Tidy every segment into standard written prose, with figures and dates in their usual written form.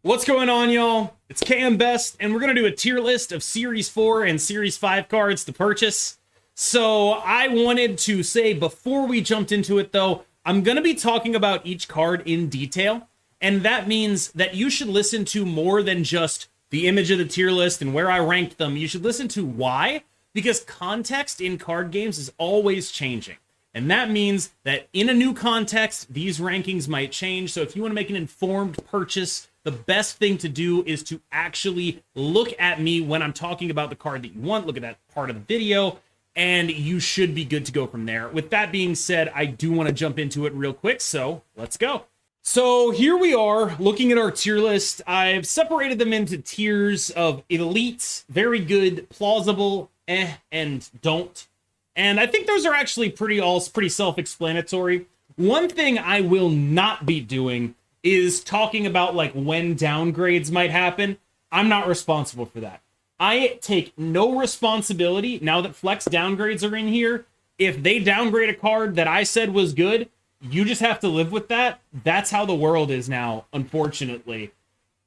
What's going on, y'all? It's KM Best, and we're going to do a tier list of Series 4 and Series 5 cards to purchase. So I wanted to say before we jumped into it, though, I'm going to be talking about each card in detail, and that means that you should listen to more than just the image of the tier list and where I ranked them. You should listen to why, because context in card games is always changing. And that means that in a new context, these rankings might change. So if you want to make an informed purchase, the best thing to do is to actually look at me when I'm talking about the card that you want. Look at that part of the video, and you should be good to go from there. With that being said, I do want to jump into it real quick, so let's go. So here we are looking at our tier list. I've separated them into tiers of elite, very good, plausible, and don't. And I think those are actually pretty self-explanatory. One thing I will not be doing is talking about like when downgrades might happen. I'm not responsible for that. I take no responsibility now that flex downgrades are in here. If they downgrade a card that I said was good, you just have to live with that. That's how the world is now, unfortunately.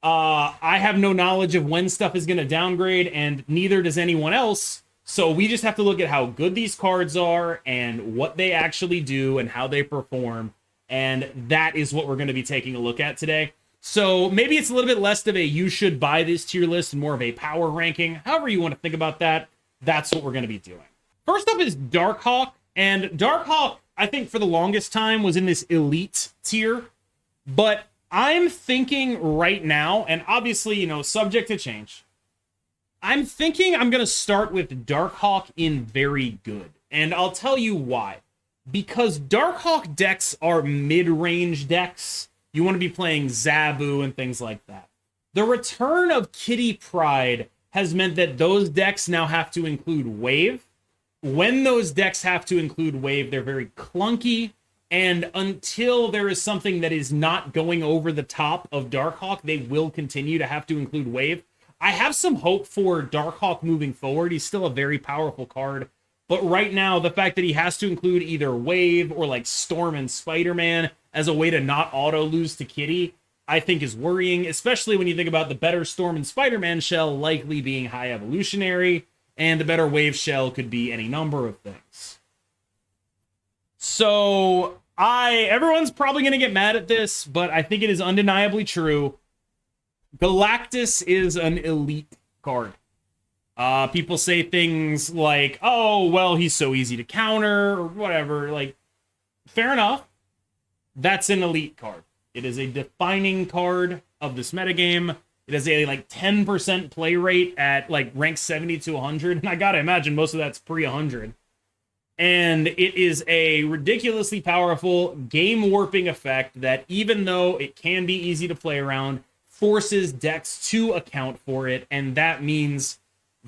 I have no knowledge of when stuff is going to downgrade, and neither does anyone else. So we just have to look at how good these cards are and what they actually do and how they perform. And that is what we're going to be taking a look at today. So maybe it's a little bit less of a you should buy this tier list and more of a power ranking. However you want to think about that, that's what we're going to be doing. First up is Darkhawk. And Darkhawk, I think for the longest time, was in this elite tier. But I'm thinking right now, and obviously, subject to change, I'm thinking I'm going to start with Darkhawk in very good. And I'll tell you why. Because Darkhawk decks are mid-range decks. You want to be playing Zabu and things like that. The return of Kitty Pryde has meant that those decks now have to include Wave. When those decks have to include Wave, they're very clunky. And until there is something that is not going over the top of Darkhawk, they will continue to have to include Wave. I have some hope for Darkhawk moving forward. He's still a very powerful card. But right now, the fact that he has to include either Wave or like Storm and Spider-Man as a way to not auto-lose to Kitty, I think is worrying, especially when you think about the better Storm and Spider-Man shell likely being high evolutionary, and the better Wave shell could be any number of things. So, everyone's probably going to get mad at this, but I think it is undeniably true. Galactus is an elite card. People say things like, oh, well, he's so easy to counter, or whatever. Like, fair enough. That's an elite card. It is a defining card of this metagame. It has a, 10% play rate at, rank 70 to 100. And I gotta imagine most of that's pre-100. And it is a ridiculously powerful game-warping effect that, even though it can be easy to play around, forces decks to account for it, and that means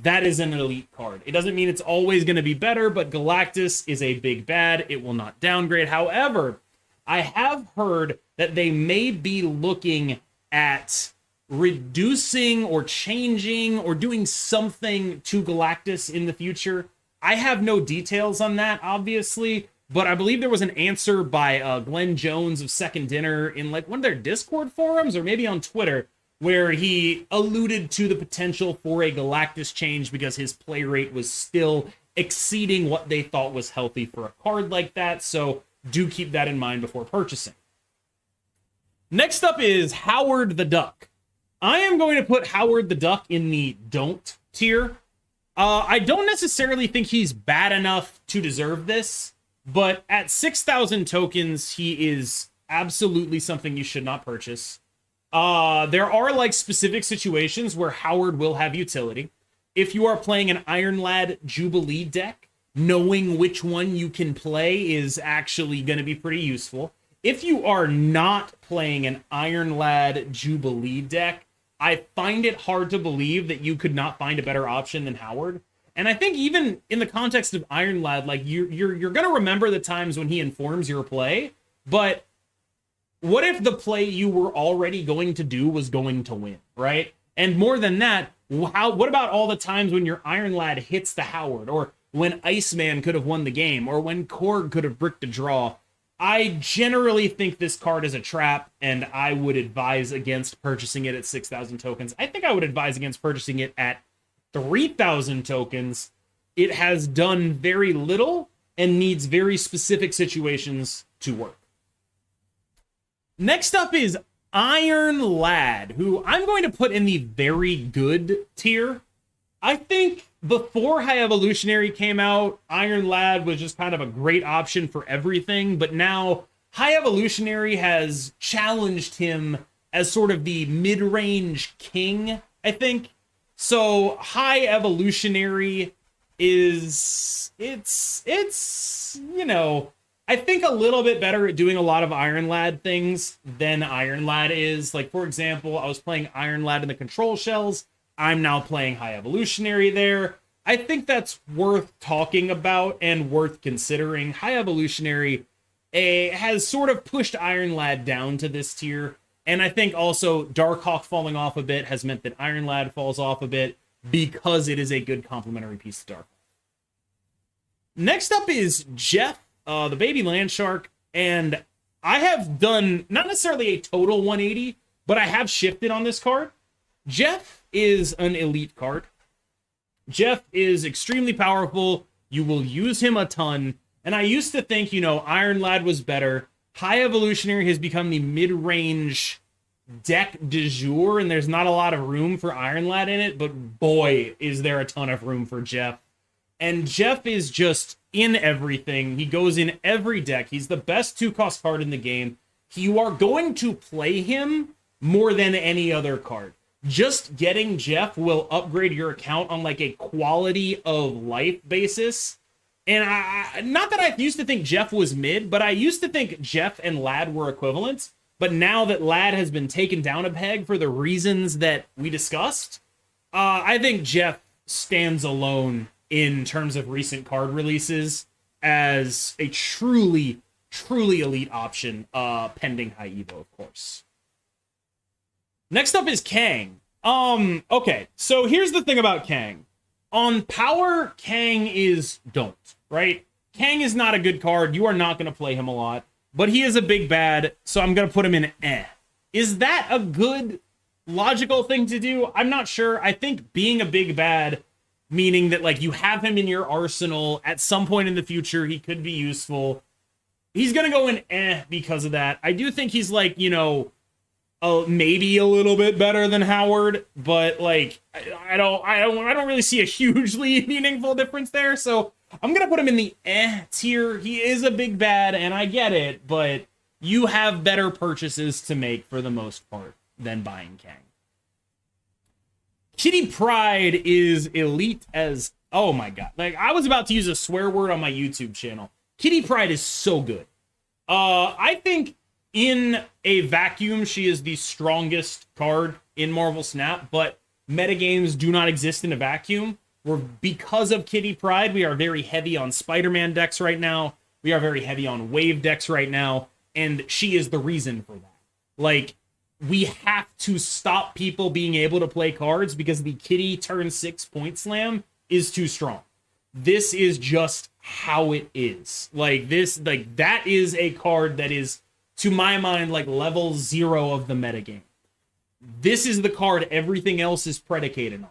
that is an elite card. It doesn't mean it's always going to be better, but Galactus is a big bad. It will not downgrade. However, I have heard that they may be looking at reducing or changing or doing something to Galactus in the future. I have no details on that, obviously, but I believe there was an answer by Glenn Jones of Second Dinner in one of their Discord forums or maybe on Twitter, where he alluded to the potential for a Galactus change because his play rate was still exceeding what they thought was healthy for a card like that. So do keep that in mind before purchasing. Next up is Howard the Duck. I am going to put Howard the Duck in the don't tier. I don't necessarily think he's bad enough to deserve this. But at 6,000 tokens, he is absolutely something you should not purchase. There are specific situations where Howard will have utility. If you are playing an Iron Lad Jubilee deck, knowing which one you can play is actually going to be pretty useful. If you are not playing an Iron Lad Jubilee deck, I find it hard to believe that you could not find a better option than Howard. And I think even in the context of Iron Lad, you're going to remember the times when he informs your play, but what if the play you were already going to do was going to win, right? And more than that, what about all the times when your Iron Lad hits the Howard, or when Iceman could have won the game, or when Korg could have bricked a draw? I generally think this card is a trap, and I would advise against purchasing it at 6,000 tokens. I think I would advise against purchasing it at 3,000 tokens. It has done very little and needs very specific situations to work. Next up is Iron Lad, who I'm going to put in the very good tier. I think before High Evolutionary came out, Iron Lad was just kind of a great option for everything, but now High Evolutionary has challenged him as sort of the mid-range king, I think. So High Evolutionary is, it's, you know, I think a little bit better at doing a lot of Iron Lad things than Iron Lad is. Like, for example, I was playing Iron Lad in the control shells. I'm now playing High Evolutionary there. I think that's worth talking about and worth considering. High Evolutionary has sort of pushed Iron Lad down to this tier. And I think also Darkhawk falling off a bit has meant that Iron Lad falls off a bit because it is a good complementary piece to Darkhawk. Next up is Jeff, the baby land shark. And I have done not necessarily a total 180, but I have shifted on this card. Jeff is an elite card. Jeff is extremely powerful. You will use him a ton. And I used to think, you know, Iron Lad was better. High Evolutionary has become the mid-range deck du jour, and there's not a lot of room for Iron Lad in it, but boy, is there a ton of room for Jeff. And Jeff is just in everything. He goes in every deck. He's the best 2-cost card in the game. You are going to play him more than any other card. Just getting Jeff will upgrade your account on like a quality of life basis. And not that I used to think Jeff was mid, but I used to think Jeff and Lad were equivalent. But now that Lad has been taken down a peg for the reasons that we discussed, I think Jeff stands alone in terms of recent card releases as a truly, truly elite option, pending high Evo, of course. Next up is Kang. Okay, so here's the thing about Kang. On power, Kang is don't, right? Kang is not a good card. You are not going to play him a lot, but he is a big bad, so I'm going to put him in eh. Is that a good, logical thing to do? I'm not sure. I think being a big bad, meaning that like you have him in your arsenal at some point in the future, he could be useful. He's going to go in eh because of that. I do think he's like, you know, maybe a little bit better than Howard, but like I don't really see a hugely meaningful difference there. So I'm gonna put him in the eh tier. He is a big bad, and I get it, but you have better purchases to make for the most part than buying Kang. Kitty Pryde is elite as, oh my god, like I was about to use a swear word on my YouTube channel. Kitty Pryde is so good. I think in a vacuum, she is the strongest card in Marvel Snap, but metagames do not exist in a vacuum. Because of Kitty Pryde, we are very heavy on Spider-Man decks right now. We are very heavy on Wave decks right now, and she is the reason for that. Like, we have to stop people being able to play cards because the Kitty turn 6 point slam is too strong. This is just how it is. Like, that is a card that is, to my mind, like level 0 of the metagame. This is the card everything else is predicated on.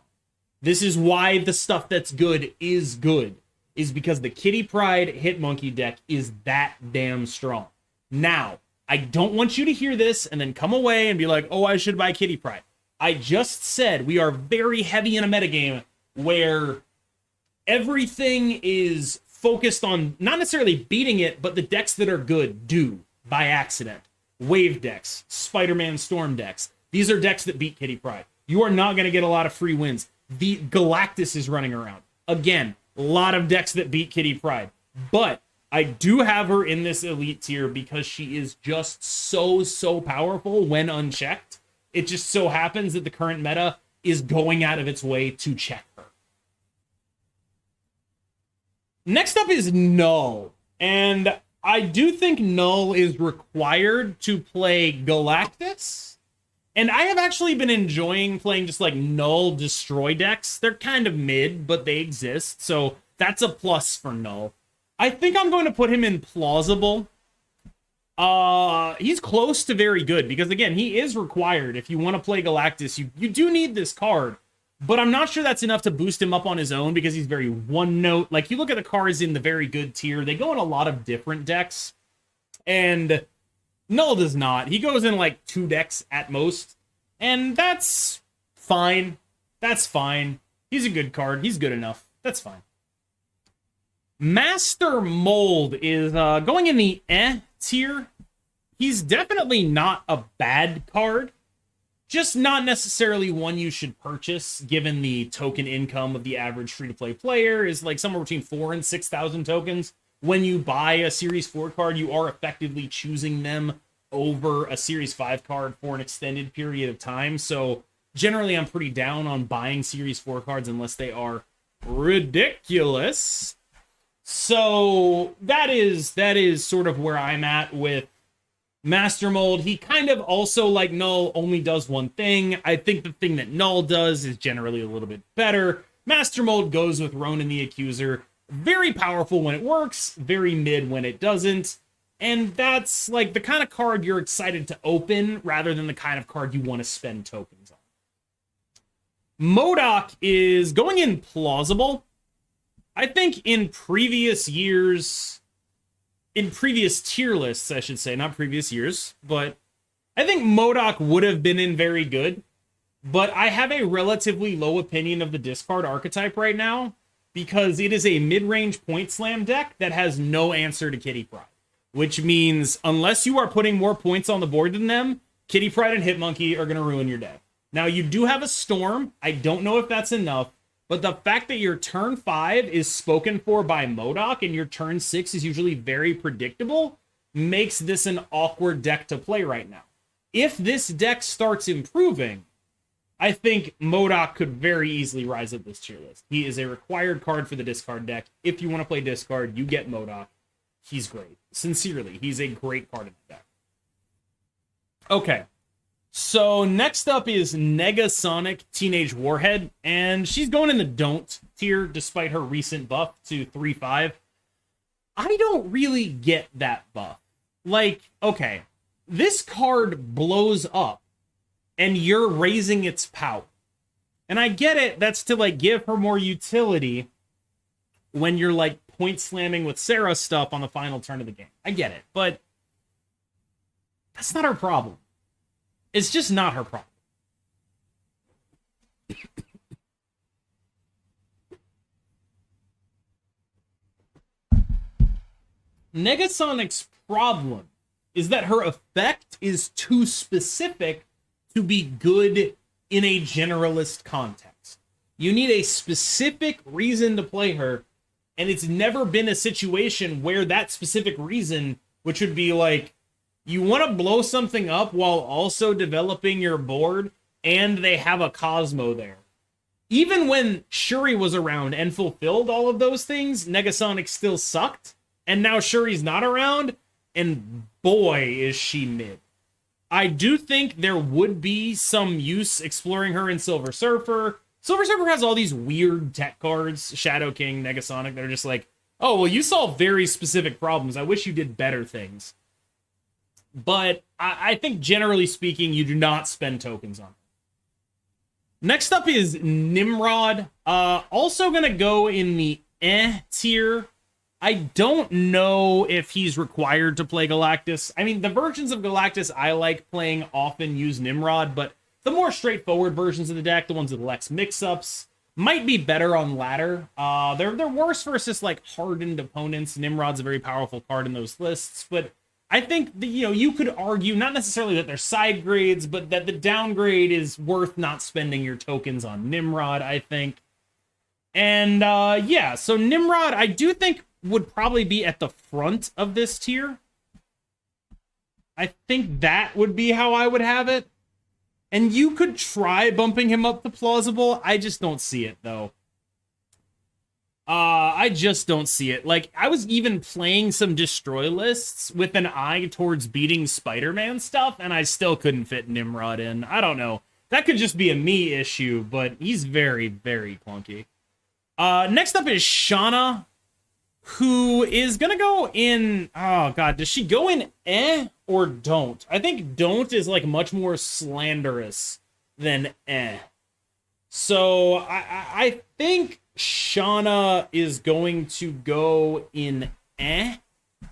This is why the stuff that's good, is because the Kitty Pryde Hitmonkey deck is that damn strong. Now, I don't want you to hear this and then come away and be like, oh, I should buy Kitty Pryde. I just said we are very heavy in a metagame where everything is focused on not necessarily beating it, but the decks that are good do. By accident. Wave decks, Spider-Man Storm decks. These are decks that beat Kitty Pryde. You are not going to get a lot of free wins. The Galactus is running around. Again, a lot of decks that beat Kitty Pryde. But I do have her in this elite tier because she is just so powerful when unchecked. It just so happens that the current meta is going out of its way to check her. Next up is Knull. And I do think Knull is required to play Galactus. And I have actually been enjoying playing just like Knull destroy decks. They're kind of mid, but they exist. So that's a plus for Knull. I think I'm going to put him in plausible. He's close to very good because again, he is required. If you want to play Galactus, you do need this card, but I'm not sure that's enough to boost him up on his own because he's very one note. Like you look at the cards in the very good tier, they go in a lot of different decks, and Knull does not. He goes in like 2 decks at most, and that's fine. That's fine. He's a good card. He's good enough. That's fine. Master M.O.D.O.K is going in the tier. He's definitely not a bad card, just not necessarily one you should purchase, given the token income of the average free-to-play player is like somewhere between 4,000 and 6,000 tokens. When you buy a Series 4 card, you are effectively choosing them over a Series 5 card for an extended period of time. So generally, I'm pretty down on buying Series 4 cards unless they are ridiculous. So that is sort of where I'm at with Master M.O.D.O.K. He kind of also, like Knull, only does one thing. I think the thing that Knull does is generally a little bit better. Master M.O.D.O.K goes with Ronan the Accuser. Very powerful when it works, very mid when it doesn't. And that's like the kind of card you're excited to open rather than the kind of card you want to spend tokens on. M.O.D.O.K is going in plausible. I think in previous years, in previous tier lists, I should say, not previous years, but I think M.O.D.O.K would have been in very good, but I have a relatively low opinion of the discard archetype right now because it is a mid-range point slam deck that has no answer to Kitty Pryde, which means unless you are putting more points on the board than them, Kitty Pryde and Hitmonkey are going to ruin your day. Now, you do have a Storm. I don't know if that's enough, but the fact that your turn 5 is spoken for by M.O.D.O.K and your turn 6 is usually very predictable makes this an awkward deck to play right now. If this deck starts improving, I think M.O.D.O.K could very easily rise up this tier list. He is a required card for the discard deck. If you want to play discard, you get M.O.D.O.K. He's great. Sincerely, he's a great card in the deck. Okay. So next up is Negasonic Teenage Warhead, and she's going in the don't tier despite her recent buff to 3/5. I don't really get that buff. Like, okay, this card blows up and you're raising its power. And I get it, that's to like give her more utility when you're like point slamming with Sarah stuff on the final turn of the game. I get it, but that's not her problem. It's just not her problem. Negasonic's problem is that her effect is too specific to be good in a generalist context. You need a specific reason to play her, and it's never been a situation where that specific reason, which would be like, you want to blow something up while also developing your board, and they have a Cosmo there. Even when Shuri was around and fulfilled all of those things, Negasonic still sucked, and now Shuri's not around, and boy, is she mid. I do think there would be some use exploring her in Silver Surfer. Silver Surfer has all these weird tech cards, Shadow King, Negasonic, that are just like, oh, well, you solve very specific problems. I wish you did better things. But I think generally speaking, you do not spend tokens on it. Next up is Nimrod. Also going to go in the tier. I don't know if he's required to play Galactus. I mean, the versions of Galactus I like playing often use Nimrod, but the more straightforward versions of the deck, the ones with less mix-ups, might be better on ladder. They're worse versus like hardened opponents. Nimrod's a very powerful card in those lists, but I think you could argue not necessarily that they're side grades, but that the downgrade is worth not spending your tokens on Nimrod, I think. And yeah, so Nimrod, I do think would probably be at the front of this tier. I think that would be how I would have it. And you could try bumping him up to plausible. I just don't see it, though. I just don't see it. Like, I was even playing some destroy lists with an eye towards beating Spider-Man stuff, and I still couldn't fit Nimrod in. I don't know. That could just be a me issue, but he's very, very clunky. Next up is Shannah. who is gonna go in, oh god, does she go in or don't? I think don't is like much more slanderous than So I think Shannah is going to go in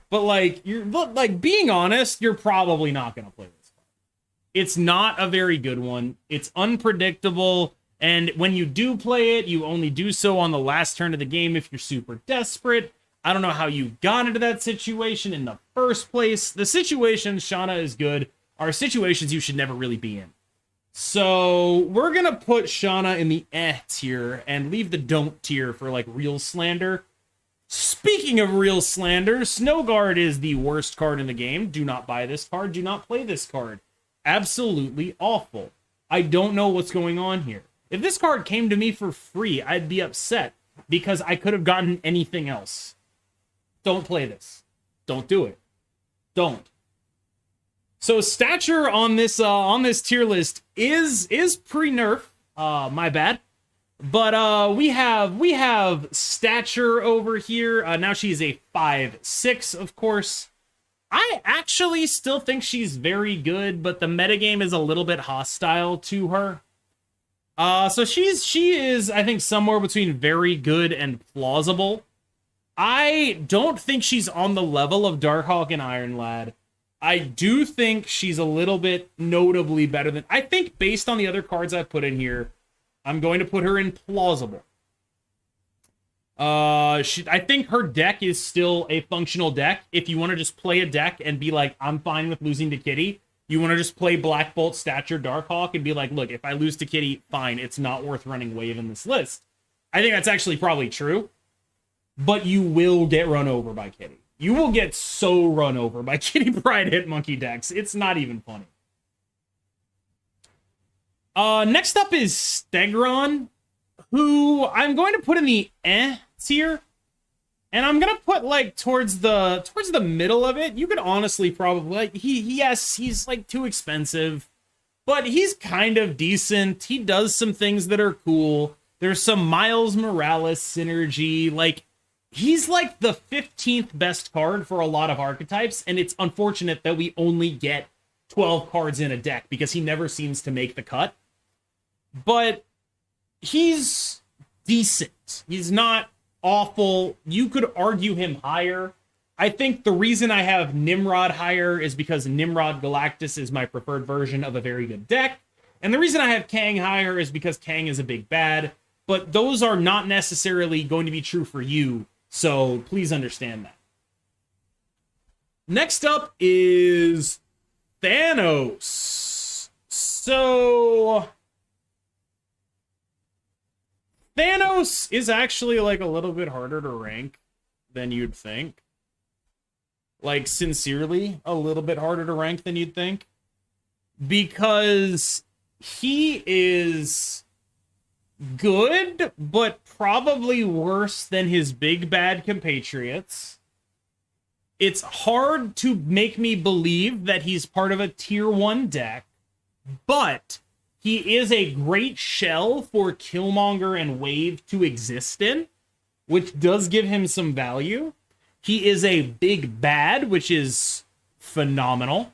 but like being honest, you're probably not gonna play this card. It's not a very good one. It's unpredictable. And when you do play it, you only do so on the last turn of the game if you're super desperate. I don't know how you got into that situation in the first place. The situations Shannah is good are situations you should never really be in. So we're going to put Shannah in the tier and leave the don't tier for like real slander. Speaking of real slander, Snowguard is the worst card in the game. Do not buy this card. Do not play this card. Absolutely awful. I don't know what's going on here. If this card came to me for free, I'd be upset because I could have gotten anything else. Don't play this. Don't do it. Don't. So Stature on this tier list is pre-nerf. My bad. But we have Stature over here. Now she's a 5/6, of course. I actually still think she's very good, but the metagame is a little bit hostile to her. So she is, I think, somewhere between very good and plausible. I don't think she's on the level of Darkhawk and Iron Lad. I do think she's a little bit notably better than... I think based on the other cards I put in here, I'm going to put her in plausible. I think her deck is still a functional deck. If you want to just play a deck and be like, I'm fine with losing to Kitty, you want to just play Black Bolt, Stature, Darkhawk, and be like, look, if I lose to Kitty, fine, it's not worth running Wave in this list. I think that's actually probably true, but you will get run over by Kitty. You will get so run over by Kitty Pryde Hit Monkey decks. It's not even funny. Next up is Stegron, who I'm going to put in the tier. And I'm gonna put like towards the middle of it. You could honestly probably like he's like too expensive, but he's kind of decent. He does some things that are cool. There's some Miles Morales synergy. Like he's like the 15th best card for a lot of archetypes, and it's unfortunate that we only get 12 cards in a deck because he never seems to make the cut. But he's decent. He's not awful. You could argue him higher. I think the reason I have Nimrod higher is because Nimrod Galactus is my preferred version of a very good deck. And the reason I have Kang higher is because Kang is a big bad. But those are not necessarily going to be true for you. So please understand that. Next up is Thanos. So Thanos is actually like a little bit harder to rank than you'd think. Like, sincerely, a little bit harder to rank than you'd think. Because he is good, but probably worse than his big bad compatriots. It's hard to make me believe that he's part of a tier 1 deck, but he is a great shell for Killmonger and Wave to exist in, which does give him some value. He is a big bad, which is phenomenal.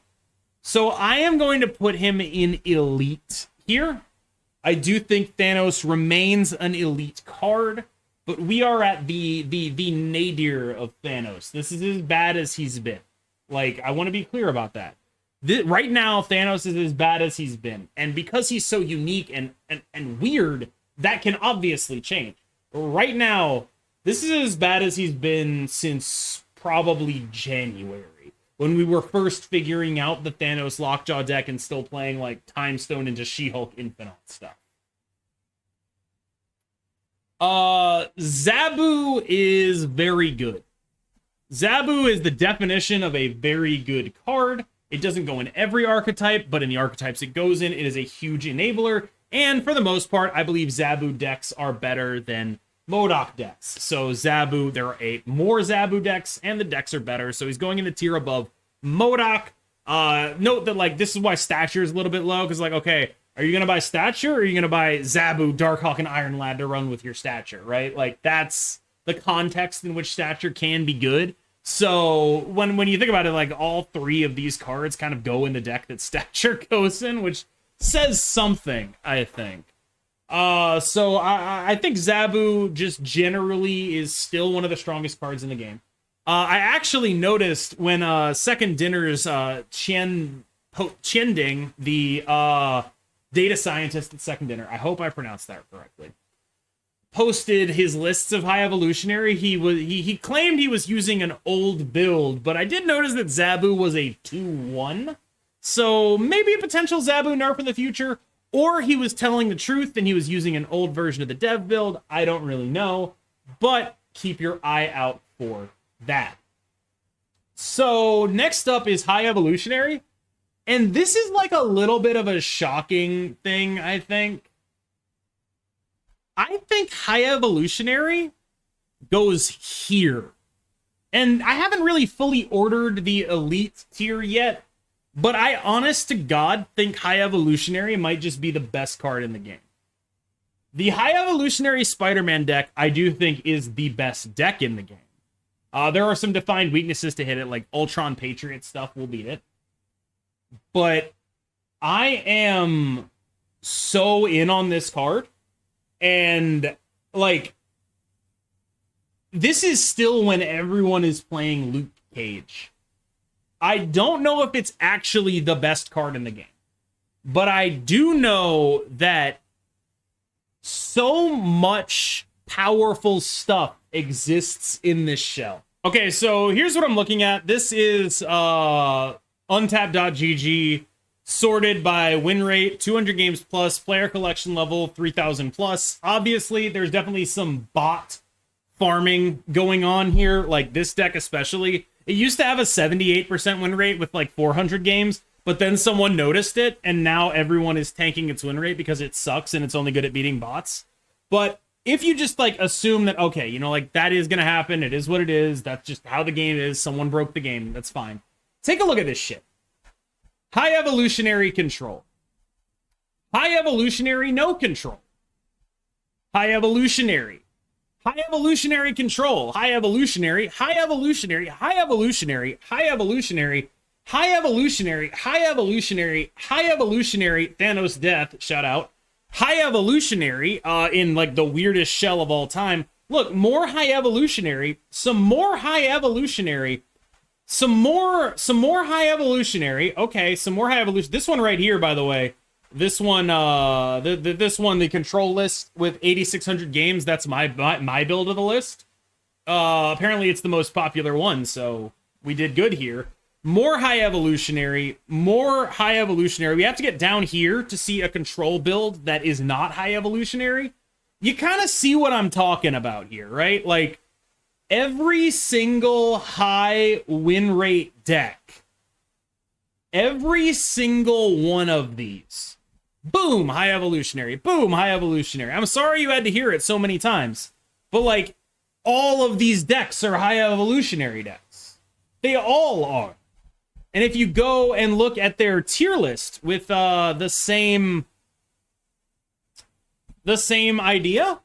So I am going to put him in elite here. I do think Thanos remains an elite card, but we are at the nadir of Thanos. This is as bad as he's been. Like, I want to be clear about that. Right now, Thanos is as bad as he's been. And because he's so unique and weird, that can obviously change. But right now, this is as bad as he's been since probably January, when we were first figuring out the Thanos Lockjaw deck and still playing like Time Stone into She-Hulk Infinite stuff. Zabu is very good. Zabu is the definition of a very good card. It doesn't go in every archetype, but in the archetypes it goes in, it is a huge enabler. And for the most part, I believe Zabu decks are better than M.O.D.O.K decks. So Zabu, there are more Zabu decks, and the decks are better. So he's going in the tier above M.O.D.O.K. Note that like this is why Stature is a little bit low, because like, okay, are you gonna buy Stature or are you gonna buy Zabu, Darkhawk, and Iron Lad to run with your Stature, right? Like that's the context in which Stature can be good. So when you think about it, like all three of these cards kind of go in the deck that Stature goes in, which says something, I think. So I think Zabu just generally is still one of the strongest cards in the game. I actually noticed when Second Dinner's Qianding, the data scientist at Second Dinner, I hope I pronounced that correctly, posted his lists of high evolutionary. He claimed he was using an old build, but I did notice that Zabu was a 2-1. So maybe a potential Zabu nerf in the future, or he was telling the truth and he was using an old version of the dev build. I don't really know, but keep your eye out for that. So next up is high evolutionary. And this is like a little bit of a shocking thing, I think. I think high evolutionary goes here. And I haven't really fully ordered the elite tier yet, but I honest to God think high evolutionary might just be the best card in the game. The high evolutionary Spider-Man deck, I do think, is the best deck in the game. There are some defined weaknesses to hit it, like Ultron Patriot stuff will beat it. But I am so in on this card. And, like, this is still when everyone is playing Luke Cage. I don't know if it's actually the best card in the game. But I do know that so much powerful stuff exists in this shell. Okay, so here's what I'm looking at. This is Untap.gg, sorted by win rate, 200 games plus, player collection level, 3,000 plus. Obviously, there's definitely some bot farming going on here, like this deck especially. It used to have a 78% win rate with like 400 games, but then someone noticed it, and now everyone is tanking its win rate because it sucks and it's only good at beating bots. But if you just like assume that, okay, you know, like that is going to happen, it is what it is, that's just how the game is, someone broke the game, that's fine. Take a look at this shit. High evolutionary control. High evolutionary no control. High evolutionary. High evolutionary control. High evolutionary. High evolutionary. High evolutionary. High evolutionary. High evolutionary. High evolutionary. High evolutionary. Thanos death. Shout out. High evolutionary. In like the weirdest shell of all time. Look, more high evolutionary. Some more high evolutionary. Some more high evolutionary. Okay, some more high evolution. This one right here, by the way. This one, the control list with 8,600 games. That's my build of the list. Apparently, it's the most popular one, so we did good here. More high evolutionary. More high evolutionary. We have to get down here to see a control build that is not high evolutionary. You kind of see what I'm talking about here, right? Like, every single high win rate deck, every single one of these, boom, high evolutionary, boom, high evolutionary. I'm sorry you had to hear it so many times, but like all of these decks are high evolutionary decks. They all are. And if you go and look at their tier list with the same idea,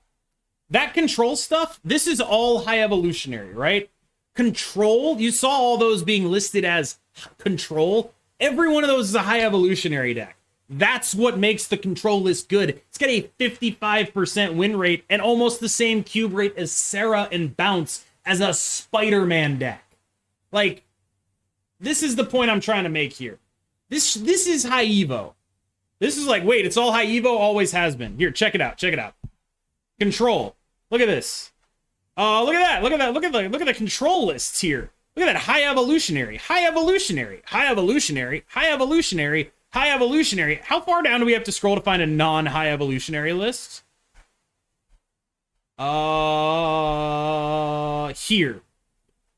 that control stuff, this is all high evolutionary, right? Control, you saw all those being listed as control. Every one of those is a high evolutionary deck. That's what makes the control list good. It's got a 55% win rate and almost the same cube rate as Sarah and Bounce as a Spider-Man deck. Like, this is the point I'm trying to make here. This is high evo. This is like, wait, it's all high evo, always has been. Here, check it out, check it out. Control. Look at this. Look at that. Look at that. Look at the control lists here. Look at that. High evolutionary. High evolutionary. High evolutionary. High evolutionary. High evolutionary. How far down do we have to scroll to find a non-high evolutionary list? Here.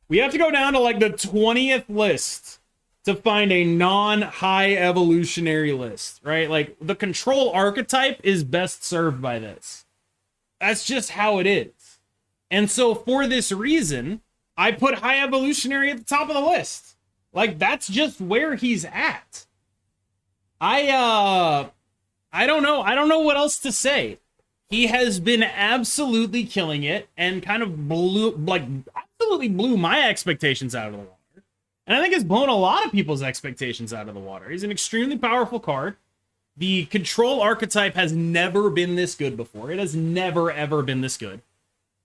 We have to go down to like the 20th list to find a non-high evolutionary list, right? Like the control archetype is best served by this. That's just how it is. And so for this reason, I put high evolutionary at the top of the list. Like that's just where he's at. I don't know. I don't know what else to say. He has been absolutely killing it and kind of absolutely blew my expectations out of the water. And I think it's blown a lot of people's expectations out of the water. He's an extremely powerful card. The control archetype has never been this good before. It has never, ever been this good.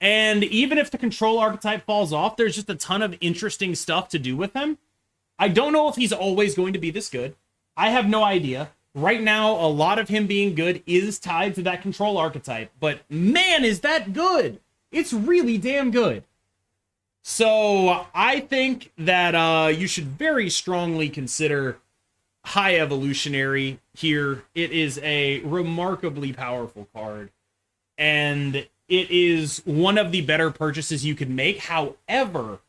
And even if the control archetype falls off, there's just a ton of interesting stuff to do with him. I don't know if he's always going to be this good. I have no idea. Right now, a lot of him being good is tied to that control archetype. But man, is that good! It's really damn good. So I think that you should very strongly consider High Evolutionary here. It is a remarkably powerful card. And it is one of the better purchases you could make. However,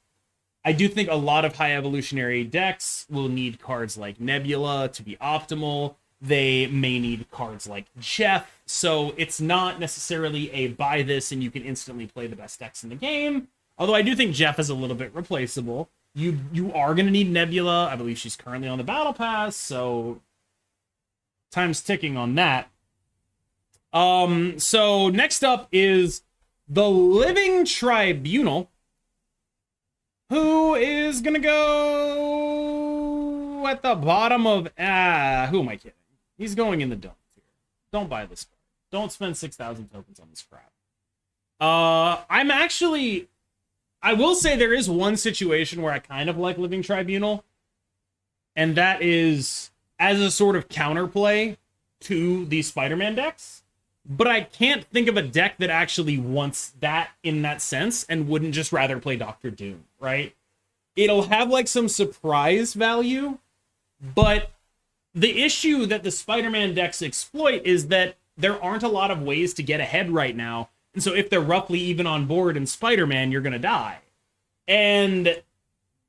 I do think a lot of High Evolutionary decks will need cards like Nebula to be optimal. They may need cards like Jeff. So it's not necessarily a buy this and you can instantly play the best decks in the game. Although I do think Jeff is a little bit replaceable. You are going to need Nebula. I believe she's currently on the Battle Pass, so time's ticking on that. So next up is the Living Tribunal, who is going to go at the bottom of... who am I kidding? He's going in the dump here. Don't buy this card. Don't spend 6,000 tokens on this crap. I will say there is one situation where I kind of like Living Tribunal, and that is as a sort of counterplay to the Spider-Man decks. But I can't think of a deck that actually wants that in that sense and wouldn't just rather play Doctor Doom, right? It'll have like some surprise value, but the issue that the Spider-Man decks exploit is that there aren't a lot of ways to get ahead right now. And so if they're roughly even on board in Spider-Man, you're going to die. And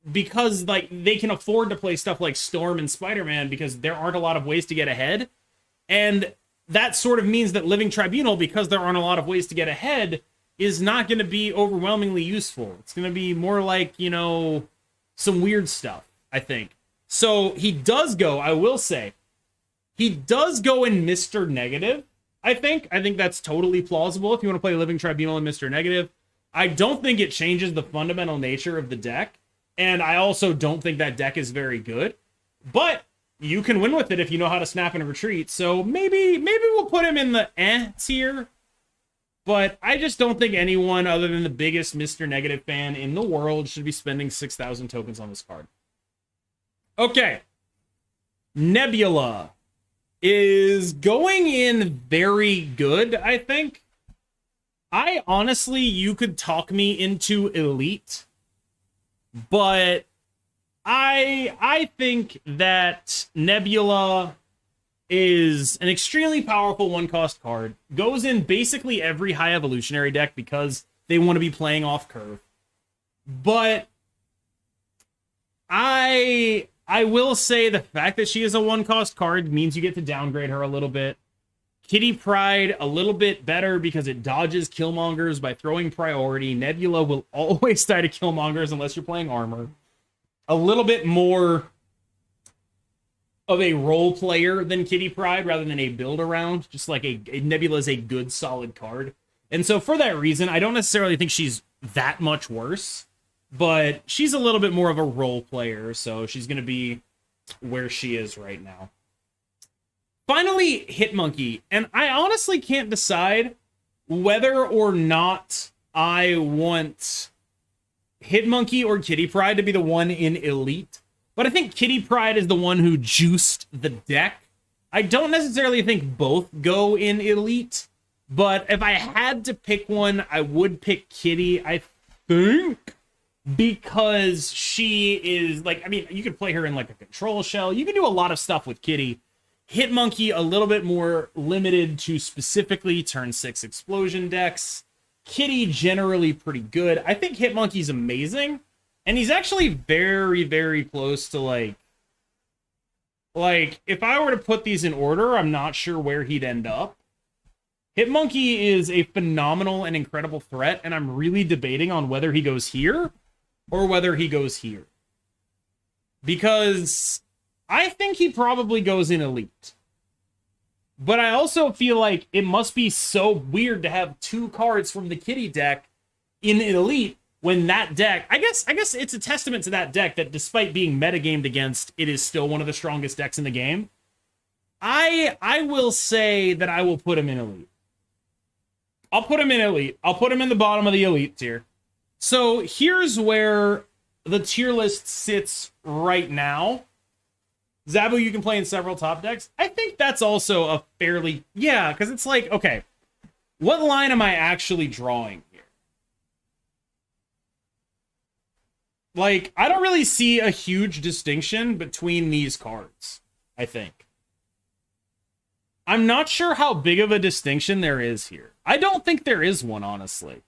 because like they can afford to play stuff like Storm and Spider-Man because there aren't a lot of ways to get ahead. And that sort of means that Living Tribunal, because there aren't a lot of ways to get ahead, is not going to be overwhelmingly useful. It's going to be more like, you know, some weird stuff, I think. So he does go, I will say, he does go in Mr. Negative, I think. I think that's totally plausible if you want to play Living Tribunal in Mr. Negative. I don't think it changes the fundamental nature of the deck, and I also don't think that deck is very good. But you can win with it if you know how to snap and retreat, so maybe we'll put him in the tier. But I just don't think anyone other than the biggest Mr. Negative fan in the world should be spending 6,000 tokens on this card. Okay. Nebula is going in very good, I think. I honestly, you could talk me into Elite, but I think that Nebula is an extremely powerful one-cost card. Goes in basically every High Evolutionary deck because they want to be playing off curve. But I will say the fact that she is a one-cost card means you get to downgrade her a little bit. Kitty Pryde, a little bit better because it dodges Killmongers by throwing priority. Nebula will always die to Killmongers unless you're playing armor. A little bit more of a role player than Kitty Pryde rather than a build around. Just like a Nebula is a good, solid card. And so for that reason, I don't necessarily think she's that much worse. But she's a little bit more of a role player, so she's going to be where she is right now. Finally, Hitmonkey. And I honestly can't decide whether or not I want Hitmonkey or Kitty Pryde to be the one in Elite. But I think Kitty Pryde is the one who juiced the deck. I don't necessarily think both go in Elite. But if I had to pick one, I would pick Kitty, I think. Because she is, like, I mean, you could play her in, like, a control shell. You can do a lot of stuff with Kitty. Hitmonkey, a little bit more limited to specifically turn 6 explosion decks. Kitty, generally pretty good. I think Hitmonkey's amazing. And he's actually very, very close to, like, if I were to put these in order, I'm not sure where he'd end up. Hitmonkey is a phenomenal and incredible threat, and I'm really debating on whether he goes here or whether he goes here. Because I think he probably goes in Elite. But I also feel like it must be so weird to have 2 cards from the kitty deck in Elite when that deck, I guess it's a testament to that deck that despite being metagamed against, it is still one of the strongest decks in the game. I will say that I will put him in Elite. I'll put him in Elite. I'll put him in the bottom of the Elite tier. So here's where the tier list sits right now. Zabu, you can play in several top decks. I think that's also a fairly... Yeah, because it's like, okay, what line am I actually drawing here? Like, I don't really see a huge distinction between these cards, I think. I'm not sure how big of a distinction there is here. I don't think there is one, honestly.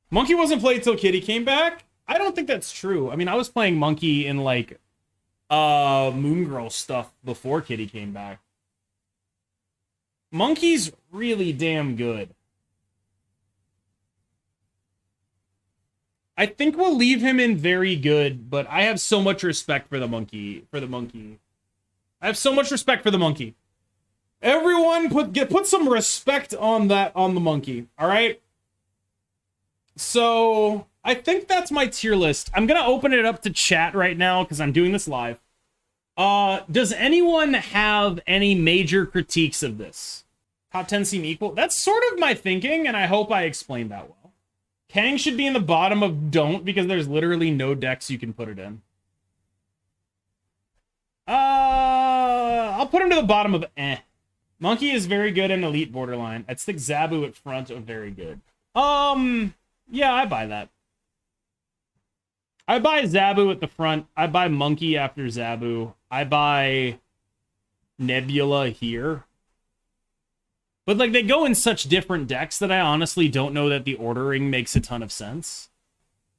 Monkey wasn't played till Kitty came back? I don't think that's true. I mean, I was playing Monkey in, like, Moon Girl stuff before Kitty came back. Monkey's really damn good. I think we'll leave him in very good, but I have so much respect for the Monkey. I have so much respect for the Monkey. Everyone, put some respect on the Monkey, all right? So, I think that's my tier list. I'm going to open it up to chat right now because I'm doing this live. Does anyone have any major critiques of this? Top 10 seem equal? That's sort of my thinking, and I hope I explained that well. Kang should be in the bottom of don't because there's literally no decks you can put it in. I'll put him to the bottom of eh. Monkey is very good in Elite borderline. I'd stick Zabu at front of very good. Yeah, I buy that. I buy Zabu at the front. I buy Monkey after Zabu. I buy Nebula here. But, like, they go in such different decks that I honestly don't know that the ordering makes a ton of sense.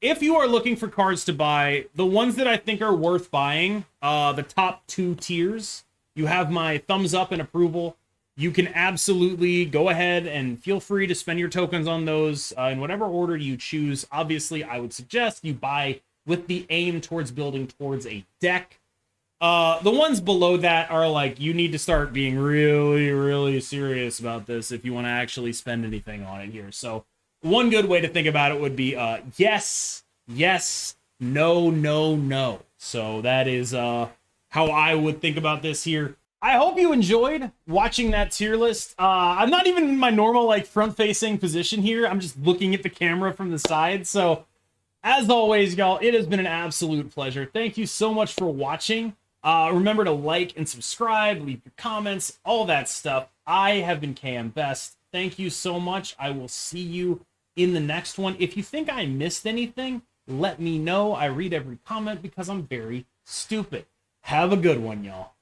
If you are looking for cards to buy, the ones that I think are worth buying, the top 2 tiers, you have my thumbs up and approval. You can absolutely go ahead and feel free to spend your tokens on those in whatever order you choose. Obviously, I would suggest you buy with the aim towards building towards a deck. The ones below that are like, you need to start being really, really serious about this if you want to actually spend anything on it here. So one good way to think about it would be yes, yes, no, no, no. So that is how I would think about this here. I hope you enjoyed watching that tier list. I'm not even in my normal, like, front-facing position here. I'm just looking at the camera from the side. So, as always, y'all, it has been an absolute pleasure. Thank you so much for watching. Remember to like and subscribe, leave your comments, all that stuff. I have been KM Best. Thank you so much. I will see you in the next one. If you think I missed anything, let me know. I read every comment because I'm very stupid. Have a good one, y'all.